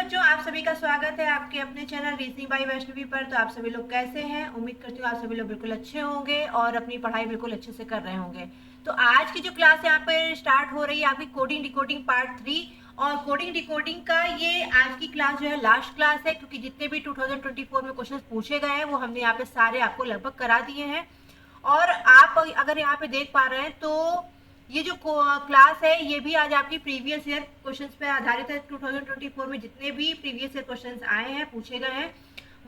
बच्चों, आप सभी का स्वागत है आपके अपने चैनल रीजनिंग बाय वैष्णवी पर। तो आप सभी लोग कैसे हैं? उम्मीद करती हूँ आप सभी लोग बिल्कुल अच्छे होंगे और अपनी पढ़ाई बिल्कुल अच्छे से कर रहे होंगे। तो आज की जो क्लास यहाँ पर स्टार्ट हो रही है आपकी कोडिंग डिकोडिंग पार्ट 3। और कोडिंग डिकोडिंग का ये आज की क्लास जो है लास्ट क्लास है, क्योंकि जितने भी 2024 में क्वेश्चन पूछे गए हैं वो हमने यहाँ पे सारे आपको लगभग करा दिए हैं। और आप अगर यहाँ पे देख पा रहे हैं तो ये जो क्लास है ये भी आज आपकी प्रीवियस ईयर क्वेश्चंस पे आधारित है। 2024 में जितने भी प्रीवियस ईयर क्वेश्चंस आए हैं, पूछे गए हैं,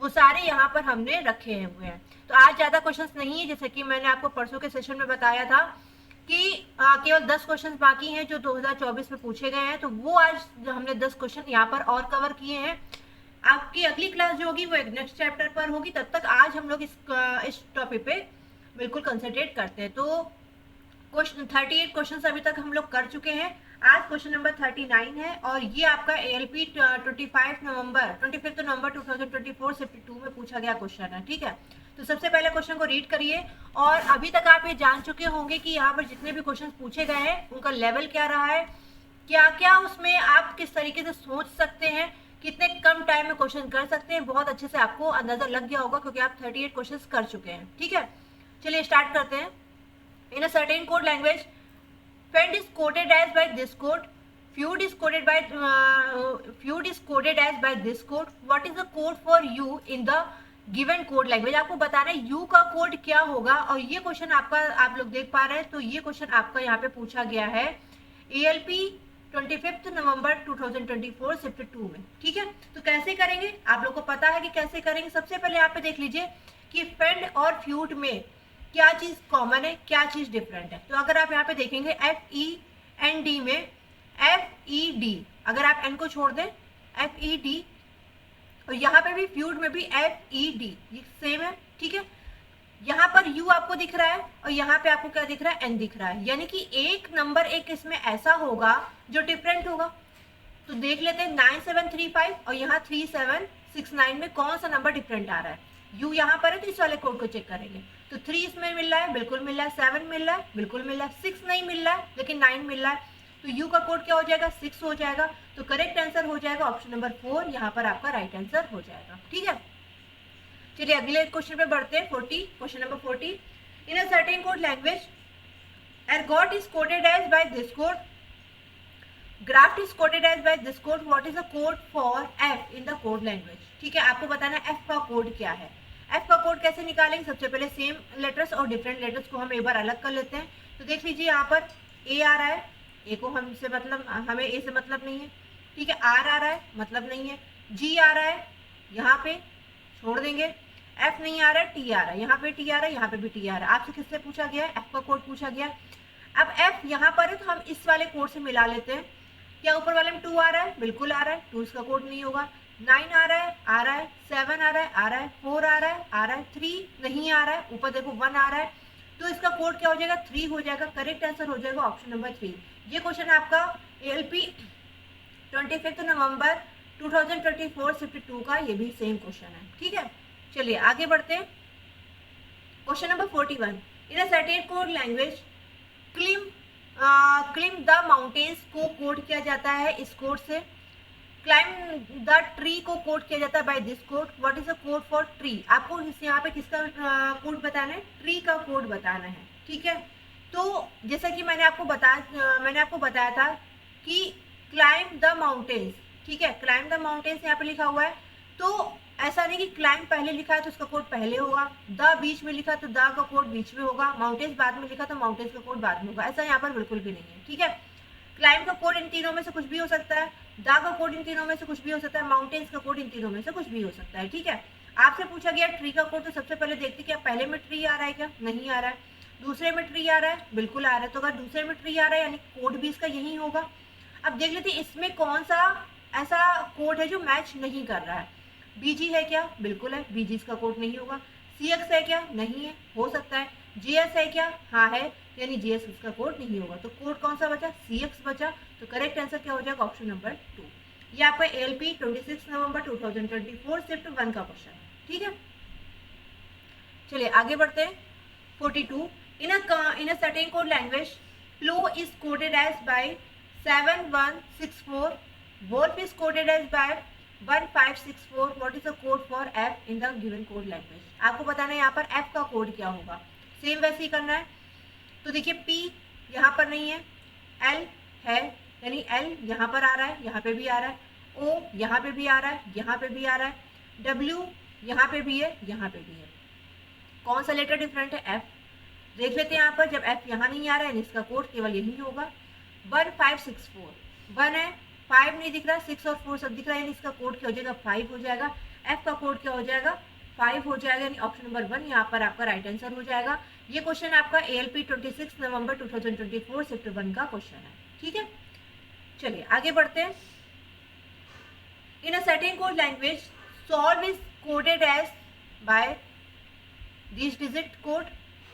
वो सारे यहाँ पर हमने रखे हुए हैं। तो आज ज़्यादा क्वेश्चंस नहीं है, जैसे कि मैंने आपको परसों के सेशन में बताया था कि केवल 10 क्वेश्चंस बाकी हैं जो 2024 में पूछे गए हैं। तो वो आज हमने 10 क्वेश्चन यहाँ पर और कवर किए हैं। आपकी अगली क्लास जो होगी वो एक नेक्स्ट चैप्टर पर होगी। तब तक आज हम लोग इस टॉपिक पे बिल्कुल कंसंट्रेट करते हैं। तो क्वेश्चन 38 क्वेश्चन अभी तक हम लोग कर चुके हैं। आज क्वेश्चन नंबर 39 है और ये आपका ALP 25 नवंबर 2024 शिफ्ट 2 में पूछा गया क्वेश्चन है। ठीक है, तो सबसे पहले क्वेश्चन को रीड करिए। और अभी तक आप ये जान चुके होंगे कि यहाँ पर जितने भी क्वेश्चन पूछे गए हैं उनका लेवल क्या रहा है, क्या क्या उसमें आप किस तरीके से सोच सकते हैं, कितने कम टाइम में क्वेश्चन कर सकते हैं। बहुत अच्छे से आपको अंदाजा लग गया होगा क्योंकि आप 38 क्वेश्चन कर चुके हैं। ठीक है, चलिए स्टार्ट करते हैं। In a certain code language, friend is coded as by this code, feud is coded as by this code. What is the code for you in the given code language? आपको बताना है u का code क्या होगा। और ये question आपका आप लोग देख पा रहे हैं, तो ये क्वेश्चन आपका यहाँ पे पूछा गया है ALP 25 नवंबर 2024 शिफ्ट 2 में। ठीक है, तो कैसे करेंगे आप लोग को पता है कि कैसे करेंगे। सबसे पहले यहाँ पे देख लीजिए कि फ्रेंड और फ्यूड में क्या चीज कॉमन है, क्या चीज डिफरेंट है। तो अगर आप यहाँ पे देखेंगे FEND में FED, अगर आप N को छोड़ दें FED, और यहाँ पे भी फ्यूड में भी FED, ये सेम है। ठीक है, यहाँ पर U आपको दिख रहा है और यहाँ पे आपको क्या दिख रहा है, N दिख रहा है, यानी कि एक नंबर एक इसमें ऐसा होगा जो डिफरेंट होगा। तो देख लेते हैं 9735 और यहाँ 3769 में कौन सा नंबर डिफरेंट आ रहा है। U यहाँ पर है तो इस वाले कोड को चेक करेंगे। तो 3 इसमें मिल रहा है, बिल्कुल मिल रहा है। 7 मिल रहा है, बिल्कुल मिल रहा है। 6 नहीं मिल रहा है लेकिन 9 मिल रहा है, तो U का कोड क्या हो जाएगा, 6 हो जाएगा। तो करेक्ट आंसर हो जाएगा ऑप्शन नंबर 4, यहाँ पर आपका राइट आंसर हो जाएगा। ठीक है, चलिए अगले क्वेश्चन पे बढ़ते हैं। 40 question number 40, in a certain code language ergot is coded as by this code, graph is coded as by this code. What is the code for F in the code language? ठीक है, आपको बताना है F का code क्या है। F का code कैसे निकालेंगे, सबसे पहले सेम लेटर्स और डिफरेंट लेटर्स को हम एक बार अलग कर लेते हैं। तो देख लीजिए यहाँ पर A आ रहा है, A को हमसे मतलब, हमें A से मतलब नहीं है। ठीक है, R आ रहा है, मतलब नहीं है। G आ रहा है, यहाँ पे छोड़ देंगे। F नहीं आ रहा है, T आ रहा है, यहाँ पे T आ रहा है, यहाँ पे भी T आ रहा है। आपसे किससे पूछा गया है, F का कोड पूछा गया। अब F यहाँ पर है तो हम इस वाले कोड से मिला लेते हैं। क्या ऊपर वाले में 2 आ रहा है, बिल्कुल आ रहा है, 2 इसका कोड नहीं होगा। 9 आ रहा है, 7 आ रहा है, 4 आ रहा है, 3 नहीं आ रहा है, ऊपर देखो 1 आ रहा है, तो इसका कोड क्या हो जाएगा, 3 हो जाएगा। करेक्ट आंसर हो जाएगा ऑप्शन नंबर 3। ये क्वेश्चन आपका ALP 25 नवंबर 2024 शिफ्ट 2 का ये भी सेम क्वेश्चन है। ठीक है, चलिए आगे बढ़ते हैं। Question number 41, in a certain code language climb the mountains को कोड किया जाता है इस कोड से। क्लाइम द ट्री को कोड किया जाता है by this code. What is the code for tree? आपको यहाँ पे किसका कोड बताना है, ट्री का कोड बताना है। ठीक है, तो जैसा कि मैंने आपको बताया था कि क्लाइम द माउंटेन्स। ठीक है, क्लाइम द माउंटेन्स यहाँ पे लिखा हुआ है, तो ऐसा नहीं कि क्लाइम पहले लिखा है तो उसका कोड पहले होगा, द बीच में लिखा तो द का कोड बीच में होगा, माउंटेन्स बाद में लिखा तो माउंटेन्स का कोड बाद में होगा, ऐसा यहाँ पर बिल्कुल भी नहीं है। ठीक है, क्लाइम का कोड इन तीनों में से कुछ भी हो सकता है, द का कोड इन तीनों में से कुछ भी हो सकता है, माउंटेन्स का कोड इन तीनों में से कुछ भी हो सकता है। ठीक है, आपसे पूछा गया ट्री का कोड, तो सबसे पहले देखते क्या पहले में ट्री आ रहा है, क्या नहीं आ रहा है। दूसरे में ट्री आ रहा है, बिल्कुल आ रहा है, तो अगर दूसरे में ट्री आ रहा है यानी कोड भी इसका यही होगा। अब देख लेते इसमें कौन सा ऐसा कोड है जो मैच नहीं कर रहा है। BG है क्या, बिल्कुल है, BG इसका कोड नहीं होगा। CX है क्या, नहीं है, हो सकता है। GS है क्या, हाँ है, यानी GS इसका कोड नहीं होगा। तो कोड कौन सा बचा, CX बचा। तो करेक्ट आंसर क्या हो जाएगा ऑप्शन नंबर 2। ये आपका ALP 26 नवंबर 2024 शिफ्ट 1 का क्वेश्चन है। ठीक है, चलिए आगे बढ़ते हैं। 42, in a certain code language flow is coded as by 7164, wolf is coded as by 1564 what is the code for F in the given code language. आपको बताना है यहाँ पर एफ का कोड क्या होगा। सेम वैसे ही करना है। तो देखिए पी यहाँ पर नहीं है, एल है, यानी एल यहाँ पर आ रहा है, यहाँ पे भी आ रहा है, ओ यहाँ पे भी आ रहा है, यहाँ पे भी आ रहा है, डब्ल्यू यहाँ पे भी है, यहाँ पे भी है। कौन सा लेटर डिफरेंट है? एफ। देख लेते हैं यहाँ पर, जब एफ यहाँ नहीं आ रहा है इसका कोड केवल यही होगा। 1564 1 है, 5 नहीं दिख रहा, 6 और 4 सब दिख रहा है, इसका कोड क्या हो जाएगा? 5 हो जाएगा। एफ का कोड क्या हो जाएगा? 5 हो जाएगा, यानी ऑप्शन नंबर 1 यहाँ पर आपका राइट आंसर हो जाएगा। ये क्वेश्चन आपका ALP 26 नवंबर 2024 शिफ्ट 1 का क्वेश्चन है। ठीक है, चलिए आगे बढ़ते हैं। In a certain code language solve is coded as by this digit code,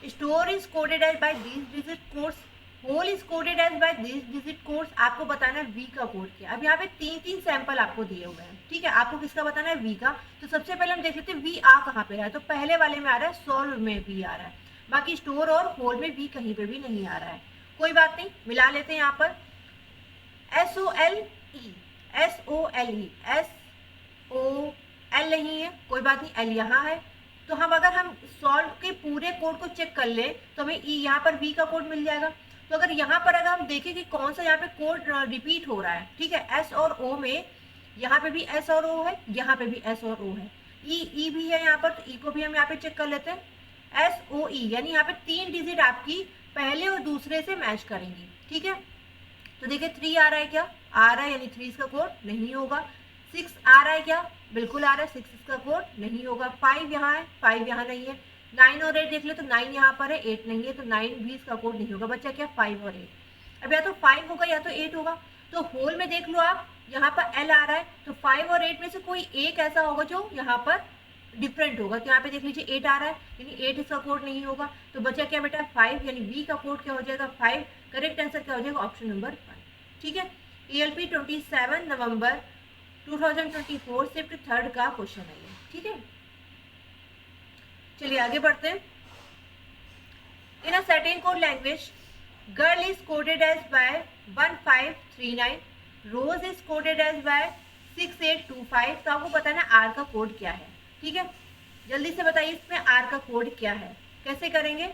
store is coded as by this digit codes, hole is coded as by this digit codes. आपको बताना है वी का कोड क्या। अब यहाँ पे 3 sample आपको दिए हुए हैं। ठीक है, आपको किसका बताना है? वी का। तो सबसे पहले हम देख लेते हैं वी आ कहाँ पे रहा है। तो पहले वाले में आ रहा है, सॉल्व में वी आ रहा है, बाकी स्टोर और होल में वी कहीं पे भी नहीं आ रहा है। कोई बात नहीं, मिला लेते हैं। यहाँ पर SOLE SOL नहीं है, कोई बात नहीं, एल यहाँ है। तो हम अगर हम सॉल्व के पूरे कोड को चेक कर ले तो हमें यहाँ पर वी का कोड मिल जाएगा। तो अगर यहाँ पर अगर हम देखें कि कौन सा यहाँ पे कोड रिपीट हो रहा है, ठीक है, एस और ओ में, यहाँ पे भी एस और ओ है, यहाँ पे भी एस और ओ है, ई भी है यहाँ पर, तो ई को भी हम यहाँ पे चेक कर लेते हैं। SOE यानी यहाँ पे 3 डिजिट आपकी पहले और दूसरे से मैच करेंगी। ठीक है, तो देखिए 3 आ रहा है क्या? आ रहा है, यानी 3 इसका कोड नहीं होगा। 6 आ रहा है क्या? बिल्कुल आ रहा है, 6 इसका कोड नहीं होगा। 5 यहाँ है, 5 यहाँ नहीं है। 9 और 8 देख ले, तो 9 यहाँ पर है, 8 नहीं है, तो 9 भी इसका कोड नहीं होगा। बच्चा क्या? 5 और 8। अब या तो 5 होगा या तो 8 होगा। तो होल में देख लो आप, यहाँ पर एल आ रहा है, तो 5 और 8 में से कोई एक ऐसा होगा जो यहाँ पर डिफरेंट होगा। तो यहाँ पे देख लीजिए 8 आ रहा है, यानी 8 इसका कोड नहीं होगा। तो बचा क्या बेटा? 5, यानी वी का कोड क्या हो जाएगा? 5। करेक्ट आंसर क्या हो जाएगा? Option number 1। ठीक है, ALP 27 नवंबर 2024 शिफ्ट 3 का क्वेश्चन है ये। ठीक है, चलिए आगे बढ़ते हैं। In a certain code language girl is coded as by 1539, rose is coded as by 6825। तो आपको बताना है आर का कोड क्या है। ठीक है, जल्दी से बताइए इसमें आर का कोड क्या है। कैसे करेंगे?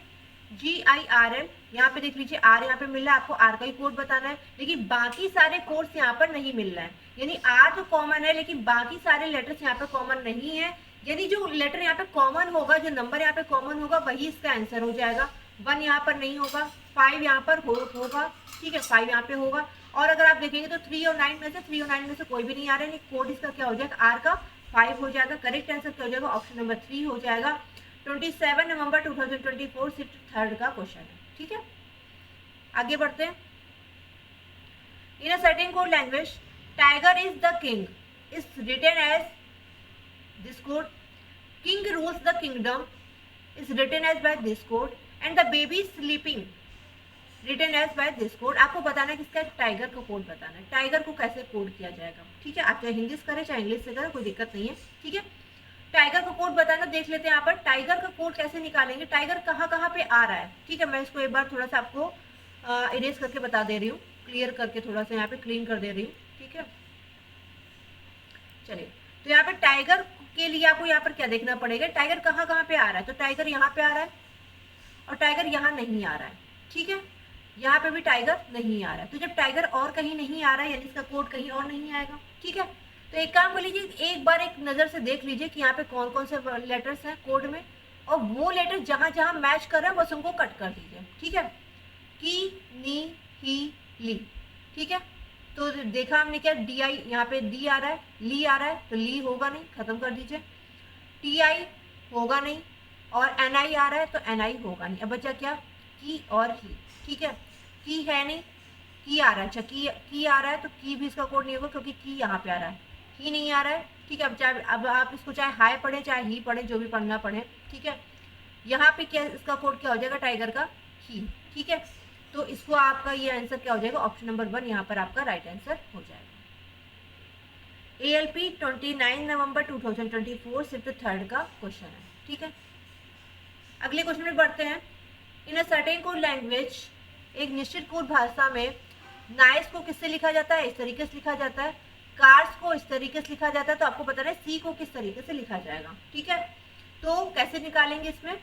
GIRM, यहाँ पे देख लीजिए आर यहाँ पे मिल रहा है, आपको आर का ही कोड बताना है, लेकिन बाकी सारे कोड्स यहाँ पर नहीं मिल रहा है। यानी आर तो कॉमन है, लेकिन बाकी सारे लेटर्स यहाँ पे कॉमन नहीं है। यानी जो लेटर यहाँ पे कॉमन होगा, जो नंबर यहाँ पे कॉमन होगा, वही इसका आंसर हो जाएगा। 1 यहाँ पर नहीं होगा, 5 यहाँ पर होगा। ठीक है, 5 यहाँ पे होगा। और अगर आप देखेंगे तो 3 और 9 में से कोई भी नहीं आ रहा है। कोड इसका क्या हो जाएगा? आर का 5 हो जाएगा। करेक्ट आंसर क्या हो जाएगा? ऑप्शन नंबर 3 हो जाएगा। 27 नवंबर 2024 शिफ्ट 3 का क्वेश्चन है। ठीक है, आगे बढ़ते हैं। In a certain code language tiger is the king is written as this code, king rules the kingdom is written as by this code, and the baby sleeping written as by this code. आपको बताना है किसका? Tiger का code बताना है। Tiger को कैसे code किया जाएगा? ठीक है, आप चाहे हिंदी से करें चाहे इंग्लिश से करें, कोई दिक्कत नहीं है। ठीक है, टाइगर का कोड बताना। देख लेते हैं यहाँ पर टाइगर का कोड कैसे निकालेंगे, टाइगर कहाँ कहाँ पे आ रहा है। ठीक है, मैं इसको एक बार थोड़ा सा आपको इरेज करके बता दे रही हूँ, क्लियर करके थोड़ा सा यहाँ पे क्लीन कर दे रही हूँ। ठीक है, चलिए, तो यहाँ पे टाइगर के लिए आपको यहाँ पर क्या देखना पड़ेगा? टाइगर कहाँ कहाँ पे आ रहा है। तो टाइगर यहाँ पे आ रहा है और टाइगर यहाँ नहीं आ रहा है। ठीक है, यहाँ पे भी टाइगर नहीं आ रहा है। तो जब टाइगर और कहीं नहीं आ रहा है, यानी इसका कोड कहीं और नहीं आएगा। ठीक है, तो एक काम कर लीजिए, एक बार एक नज़र से देख लीजिए कि यहाँ पे कौन कौन से लेटर्स हैं कोड में, और वो लेटर जहाँ जहाँ मैच कर रहे हैं बस उनको कट कर दीजिए। ठीक है, की, नी, ही, ली। ठीक है, तो देखा हमने क्या? DI यहाँ पे डी आ रहा है, ली आ रहा है, तो ली होगा नहीं, खत्म कर दीजिए। TI होगा नहीं, और NI आ रहा है, तो NI होगा नहीं। अब बचा क्या? की और ही। ठीक है, की है नहीं, की आ रहा है। अच्छा, की आ रहा है, तो की भी इसका कोड नहीं होगा क्योंकि की यहाँ पे आ रहा है, ही नहीं आ रहा है। ठीक है, अब आप इसको चाहे हाई पढ़े चाहे ही पढ़े, जो भी पढ़ना पढ़े। ठीक है, यहाँ पे क्या इसका कोड क्या हो जाएगा? टाइगर का ही। ठीक है, तो इसको आपका ये आंसर क्या हो जाएगा? ऑप्शन नंबर 1 यहाँ पर आपका राइट आंसर हो जाएगा। ALP 29 नवंबर 2024 शिफ्ट 3 का क्वेश्चन है। ठीक है, अगले क्वेश्चन में बढ़ते हैं। In a certain code language, एक निश्चित कोड भाषा में नाइस को किससे लिखा जाता है? इस तरीके से लिखा जाता है, कार्स को इस तरीके से लिखा जाता है, तो आपको बताना है सी को किस तरीके से लिखा जाएगा। ठीक है, तो कैसे निकालेंगे इसमें,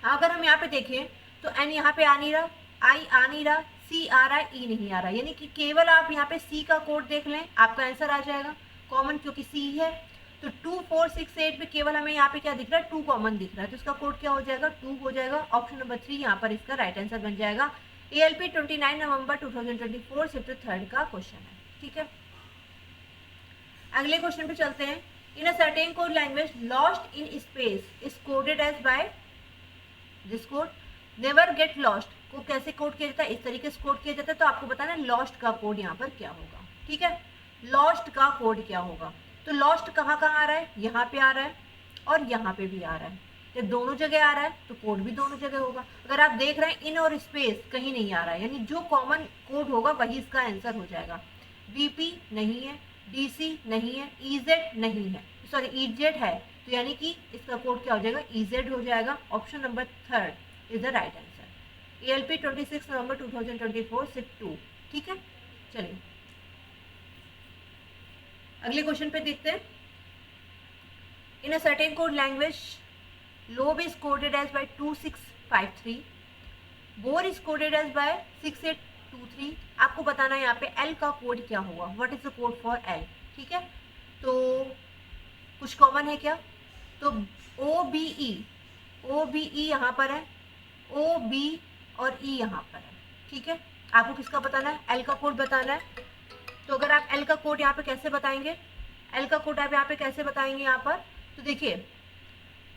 अगर हम यहाँ पे देखें तो एन यहाँ पे आ नहीं रहा, आई आ नहीं रहा, सी आ रहा है, ई नहीं आ रहा, यानी कि केवल आप यहाँ पे सी का कोड देख लें, आपका आंसर आ जाएगा कॉमन, क्योंकि सी है। तो 2 4 6 8 में केवल हमें यहाँ पे क्या दिख रहा है, 2 कॉमन दिख रहा है, तो इसका कोड क्या हो जाएगा, 2 हो जाएगा। ऑप्शन नंबर 3 यहाँ पर इसका राइट आंसर बन जाएगा। ALP 29 नवंबर 2024 शिफ्ट 3 का क्वेश्चन है। ठीक है, अगले क्वेश्चन पे चलते हैं। In a certain code language lost in space is coded as by this code. Never get lost को कैसे कोड किया जाता है, इस तरीके से कोड किया जाता है, तो आपको बताना है लॉस्ट का कोड यहाँ पर क्या होगा। ठीक है, लॉस्ट का कोड क्या होगा, तो लॉस्ट कहाँ कहाँ आ रहा है, यहाँ पे आ रहा है और यहाँ पे भी आ रहा है, जब दोनों जगह आ रहा है तो कोड भी दोनों जगह होगा। अगर आप देख रहे हैं इन और स्पेस कहीं नहीं आ रहा है, यानी जो कॉमन कोड होगा वही इसका आंसर हो जाएगा। VP नहीं है, DC नहीं है, EZ नहीं है, सॉरी EZ है, तो यानी कि इसका कोड क्या हो जाएगा, EZ हो जाएगा। Option number 3 is the right answer. ALP 26 नवंबर 2024 शिफ्ट 2। ठीक है, चलिए अगले क्वेश्चन पे देखते हैं। In a certain code language lob is coded as by 2653, bore is coded as by 6823। आपको बताना है यहाँ पे L का कोड क्या होगा, what is the code for L। ठीक है, तो कुछ कॉमन है क्या, तो OBE यहाँ पर है, OB और E यहाँ पर है। ठीक है, आपको किसका बताना है, L का कोड बताना है। तो अगर आप L का कोड यहाँ पे कैसे बताएंगे, L का कोड आप यहाँ पे कैसे बताएंगे, यहाँ पर तो देखिए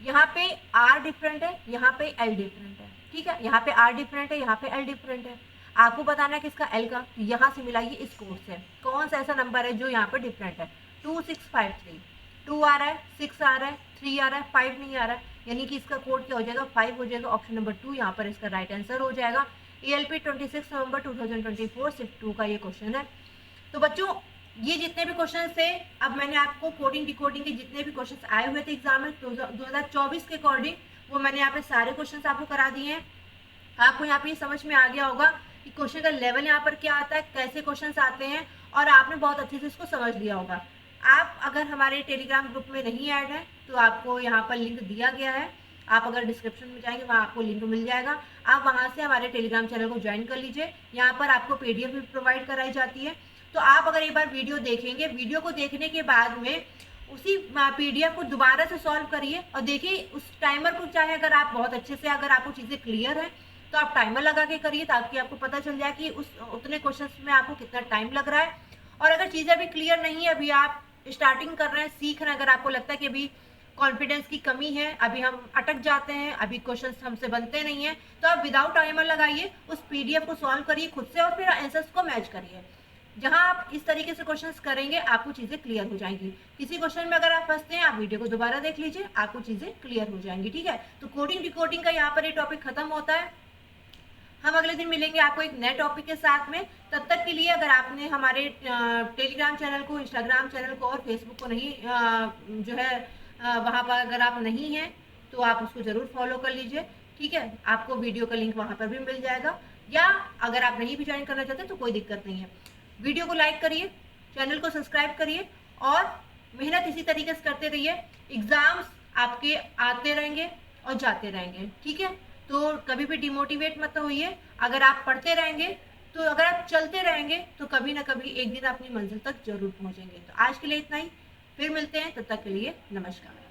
यहाँ पे R डिफरेंट है, यहाँ पे L डिफरेंट है। ठीक है, यहाँ पे R डिफरेंट है, यहाँ पे L डिफरेंट है, आपको बताना है किसका L का, तो यहाँ से मिलाइए इस कोड से, कौन सा ऐसा नंबर है जो यहाँ पे डिफरेंट है। 2653, 2 आ रहा है, 6 आ रहा है, 3 आ रहा है, 5 नहीं आ रहा है, यानी कि इसका कोड क्या हो जाएगा, 5 हो जाएगा। ऑप्शन नंबर 2 यहाँ पर इसका राइट आंसर हो जाएगा। ALP 26 नवंबर 2024 शिफ्ट 2 का ये क्वेश्चन है। तो बच्चों ये जितने भी क्वेश्चन थे, अब मैंने आपको कोडिंग डिकोडिंग के जितने भी क्वेश्चन आए हुए थे एग्जाम में 2024 के अकॉर्डिंग, वो मैंने यहाँ पे सारे क्वेश्चन आपको करा दिए हैं। आपको यहाँ पे ये समझ में आ गया होगा कि क्वेश्चन का लेवल यहाँ पर क्या आता है, कैसे क्वेश्चन आते हैं, और आपने बहुत अच्छे से इसको समझ लिया होगा। आप अगर हमारे टेलीग्राम ग्रुप में नहीं ऐड है तो आपको यहाँ पर लिंक दिया गया है, आप अगर डिस्क्रिप्शन में जाएंगे वहाँ आपको लिंक मिल जाएगा, आप वहाँ से हमारे टेलीग्राम चैनल को ज्वाइन कर लीजिए। यहाँ पर आपको PDF भी प्रोवाइड कराई जाती है, तो आप अगर एक बार वीडियो देखेंगे, वीडियो को देखने के बाद में उसी PDF को दोबारा से सॉल्व करिए और देखिए उस टाइमर को, चाहे अगर आप बहुत अच्छे से, अगर आपको चीज़ें क्लियर है तो आप टाइमर लगा के करिए, ताकि आपको पता चल जाए कि उस उतने क्वेश्चन में आपको कितना टाइम लग रहा है। और अगर चीज़ें अभी क्लियर नहीं है, अभी आप स्टार्टिंग कर रहे हैं, सीख रहे हैं, अगर आपको लगता है कि अभी कॉन्फिडेंस की कमी है, अभी हम अटक जाते हैं, अभी क्वेश्चंस हमसे बनते नहीं है, तो आप विदाउट टाइमर लगाइए, उस PDF को सॉल्व करिए खुद से और फिर आंसर्स को मैच करिए। जहां आप इस तरीके से क्वेश्चंस करेंगे आपको चीजें क्लियर हो जाएंगी। किसी क्वेश्चन में अगर आप फंसते हैं, आप वीडियो को दोबारा देख लीजिए, आपको चीजें क्लियर हो जाएंगी। ठीक है, तो कोडिंग डिकोडिंग का यहाँ पर ये टॉपिक खत्म होता है। हम अगले दिन मिलेंगे आपको एक नए टॉपिक के साथ में। तब तक के लिए अगर आपने हमारे टेलीग्राम चैनल को, इंस्टाग्राम चैनल को और फेसबुक को नहीं जो है वहाँ पर अगर आप नहीं हैं तो आप उसको ज़रूर फॉलो कर लीजिए। ठीक है, आपको वीडियो का लिंक वहाँ पर भी मिल जाएगा, या अगर आप नहीं भी ज्वाइन करना चाहते तो कोई दिक्कत नहीं है। वीडियो को लाइक करिए, चैनल को सब्सक्राइब करिए और मेहनत इसी तरीके से करते रहिए। एग्जाम्स आपके आते रहेंगे और जाते रहेंगे। ठीक है, तो कभी भी डिमोटिवेट मत होइए। अगर आप पढ़ते रहेंगे, तो अगर आप चलते रहेंगे तो कभी ना कभी एक दिन अपनी मंजिल तक जरूर पहुंचेंगे। तो आज के लिए इतना ही, फिर मिलते हैं, तब तक के लिए नमस्कार।